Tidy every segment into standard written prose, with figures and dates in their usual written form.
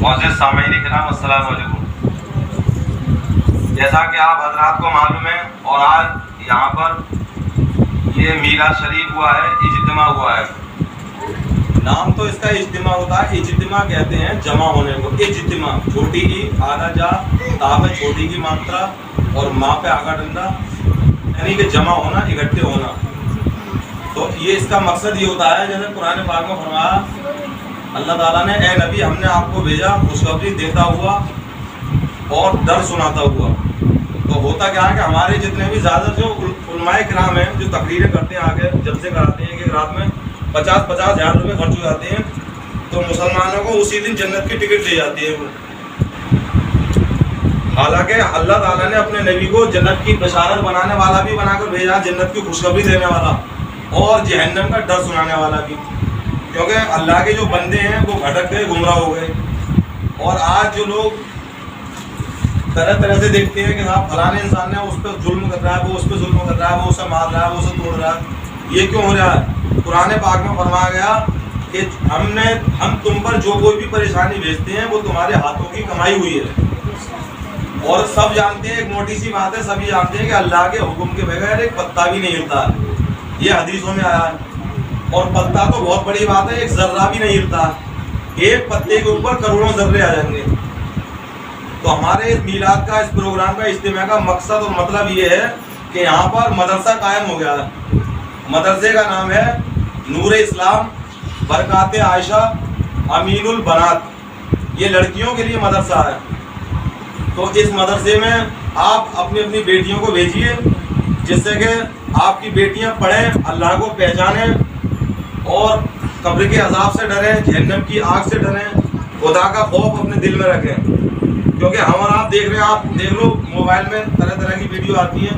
معزز سامعین کرام السلام علیکم۔ جیسا کہ آپ حضرات کو معلوم ہے اور آج یہاں پر یہ میلاد شریف ہوا ہے، اجتماع ہوا ہے۔ نام تو اس کا اجتماع ہوتا ہے، اجتماع کہتے ہیں جمع ہونے کو۔ اجتماع چھوٹی کی آدھا جا تا پہ چھوٹی کی ماترا اور ماں پہ آگا ڈنڈا، یعنی کہ جمع ہونا، اکٹھے ہونا۔ تو یہ اس کا مقصد یہ ہوتا ہے، جیسے قرآن پاک میں فرمایا اللہ تعالیٰ نے، اے نبی ہم نے آپ کو بھیجا خوشخبری دیتا ہوا اور ڈر سناتا ہوا۔ تو ہوتا کیا ہے کہ ہمارے جتنے بھی زیادہ جو علماء کرام ہیں جو تقریریں کرتے ہیں، آگے جب سے کراتے ہیں کہ رات میں 50-50 ہزار روپے خرچ ہو جاتے ہیں، تو مسلمانوں کو اسی دن جنت کی ٹکٹ دی جاتی ہے۔ حالانکہ اللہ تعالیٰ نے اپنے نبی کو جنت کی بشارت بنانے والا بھی بنا کر بھیجا، جنت کی خوشخبری دینے والا اور جہنم کا ڈر سنانے والا بھی، کیونکہ اللہ کے جو بندے ہیں وہ بھٹک گئے، گمراہ ہو گئے۔ اور آج جو لوگ طرح طرح سے دیکھتے ہیں کہ صاحب فلانے انسان نے اس پہ ظلم کر رہا ہے، وہ اس پہ ظلم کر رہا ہے، وہ اسے مار رہا ہے، وہ اسے توڑ رہا ہے، یہ کیوں ہو رہا ہے؟ قرآن پاک میں فرمایا گیا کہ ہم تم پر جو کوئی بھی پریشانی بھیجتے ہیں وہ تمہارے ہاتھوں کی کمائی ہوئی ہے۔ اور سب جانتے ہیں، ایک موٹی سی بات ہے، سبھی جانتے ہیں کہ اللہ کے حکم کے بغیر ایک پتا بھی نہیں ہلتا، یہ حدیثوں میں آیا ہے۔ اور پتا تو بہت بڑی بات ہے، ایک ذرہ بھی نہیں ہلتا، ایک پتے کے اوپر کروڑوں ذرے آ جائیں گے۔ تو ہمارے اس میلاد کا، اس پروگرام کا، اجتماع کا مقصد اور مطلب یہ ہے کہ یہاں پر مدرسہ قائم ہو گیا ہے۔ مدرسے کا نام ہے نور اسلام برکات عائشہ امین البنات، یہ لڑکیوں کے لیے مدرسہ ہے۔ تو اس مدرسے میں آپ اپنی اپنی بیٹیوں کو بھیجیے، جس سے کہ آپ کی بیٹیاں پڑھیں، اللہ کو پہچانیں اور قبر کے عذاب سے ڈریں، جہنم کی آگ سے ڈریں، خدا کا خوف اپنے دل میں رکھیں۔ کیونکہ ہم اور آپ دیکھ رہے ہیں، آپ دیکھ لو موبائل میں طرح طرح کی ویڈیو آتی ہیں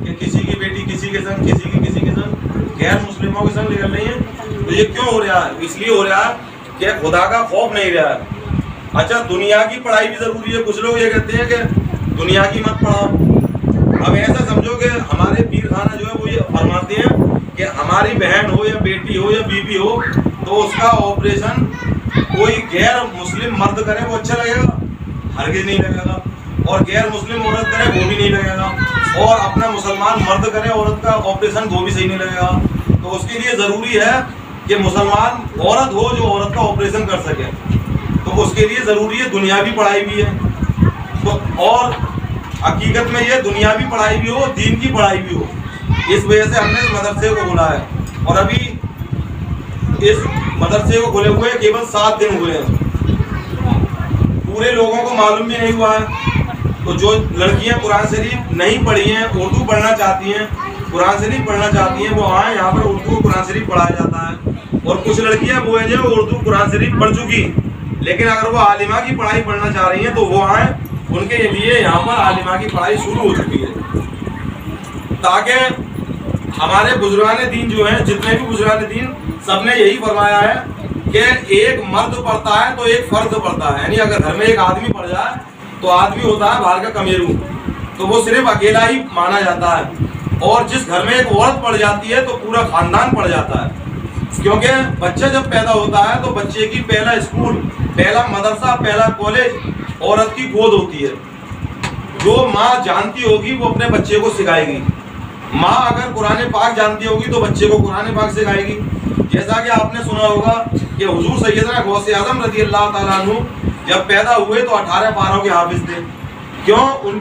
کہ کسی کی بیٹی کسی کے سنگ، کسی کی کسی کے سنگ، غیر مسلموں کے سنگ نکل رہی ہیں۔ تو یہ کیوں ہو رہا ہے؟ اس لیے ہو رہا ہے کہ خدا کا خوف نہیں رہا ہے۔ اچھا، دنیا کی پڑھائی بھی ضروری ہے۔ کچھ لوگ یہ کہتے ہیں کہ دنیا کی مت پڑھاؤ۔ اب ایسا سمجھو کہ ہمارے پیر خانہ جو ہے وہ یہ فرماتے ہیں کہ ہماری بہن ہو یا بیٹی ہو یا بیوی ہو تو اس کا آپریشن کوئی غیر مسلم مرد کرے وہ اچھا لگے گا؟ ہرگز نہیں لگے گا۔ اور غیر مسلم عورت کرے وہ بھی نہیں لگے گا۔ اور اپنا مسلمان مرد کرے عورت کا آپریشن وہ بھی صحیح نہیں لگے گا۔ تو اس کے لیے ضروری ہے کہ مسلمان عورت ہو جو عورت کا آپریشن کر سکے۔ تو اس کے لیے ضروری ہے دنیاوی پڑھائی بھی ہے۔ تو اور حقیقت میں یہ دنیاوی پڑھائی بھی ہو، دین کی پڑھائی بھی ہو۔ اس وجہ سے ہم نے اس مدرسے کو کھولا ہے، اور ابھی اس مدرسے کو کھلے ہوئے کیول 7 دن ہوئے ہیں، پورے لوگوں کو معلوم بھی نہیں ہوا ہے۔ تو جو لڑکیاں قرآن شریف نہیں پڑھی ہیں، اردو پڑھنا چاہتی ہیں، قرآن شریف پڑھنا چاہتی ہیں، وہ آئیں، یہاں پر اردو قرآن شریف پڑھایا جاتا ہے۔ اور کچھ لڑکیاں وہ ہیں جو اردو قرآن شریف پڑھ چکی، لیکن اگر وہ عالمہ کی پڑھائی پڑھنا چاہ رہی ہیں تو وہ آئیں، ان کے لیے یہاں پر عالمہ کی پڑھائی شروع ہو چکی ہے، تاکہ ہمارے بزرگان دین جو ہیں، جتنے بھی بزرگان دین، سب نے یہی فرمایا ہے کہ ایک مرد پڑھتا ہے تو ایک فرد پڑھتا ہے، یعنی اگر گھر میں ایک آدمی پڑھ جائے تو آدمی ہوتا ہے باہر کا کمیرو، تو وہ صرف اکیلا ہی مانا جاتا ہے۔ اور جس گھر میں ایک عورت پڑھ جاتی ہے تو پورا خاندان پڑھ جاتا ہے، کیونکہ بچہ جب پیدا ہوتا ہے تو بچے کی پہلا اسکول، پہلا مدرسہ، پہلا کالج عورت کی گود ہوتی ہے۔ جو ماں جانتی ہوگی وہ اپنے بچے کو سکھائے گی۔ ماں اگر قرآن پاک جانتی ہوگی تو بچے کو قرآن پاک سکھائے گی۔ جیسا کہ آپ نے سنا ہوگا کہ حضور سیدنا غوث اعظم رضی اللہ تعالیٰ عنہ جب پیدا ہوئے تو 18 پاروں کے حافظ تھے۔ کیوں؟ ان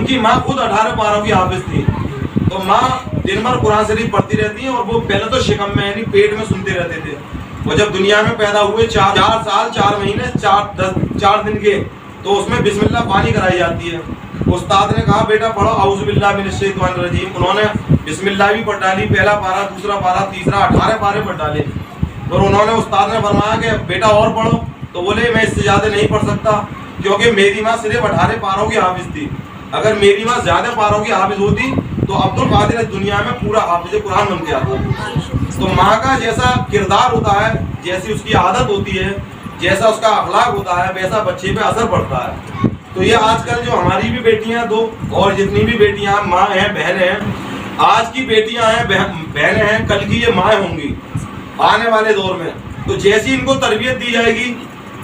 کی ماں خود 18 پاروں کی حافظ تھی۔ تو ماں دن بھر قرآن شریف پڑھتی رہتی ہیں، اور وہ پہلے تو شکم میں یعنی پیٹ میں سنتے رہتے تھے۔ وہ جب دنیا میں پیدا ہوئے 4 سال 4 مہینے 4 دن کے، تو اس میں بسم اللہ پانی کرائی جاتی ہے۔ استاد نے کہا بیٹا پڑھو اعوذ باللہ من الشیطان الرجیم، انہوں نے بسم اللہ بھی پڑھ ڈالی، پہلا پارہ، دوسرا پارہ، تیسرا، 18 پارے پڑھ ڈالے۔ اور انہوں نے، استاد نے فرمایا کہ بیٹا اور پڑھو، تو بولے میں اس سے زیادہ نہیں پڑھ سکتا، کیونکہ میری ماں صرف 18 پاروں کی حافظ تھی۔ اگر میری ماں زیادہ پاروں کی حافظ ہوتی تو عبد القادر دنیا میں پورا حافظ قرآن بن کے آتا۔ تو ماں کا جیسا کردار ہوتا ہے، جیسی اس کی عادت ہوتی ہے، جیسا اس کا اخلاق ہوتا ہے، ویسا بچے پہ اثر پڑتا ہے۔ تو یہ آج کل جو ہماری بھی بیٹیاں دو، اور جتنی بھی بیٹیاں ماں ہیں، بہنیں ہیں، آج کی بیٹیاں ہیں، بہنیں ہیں، کل کی یہ ماں ہوں گی آنے والے دور میں۔ تو جیسی ان کو تربیت دی جائے گی،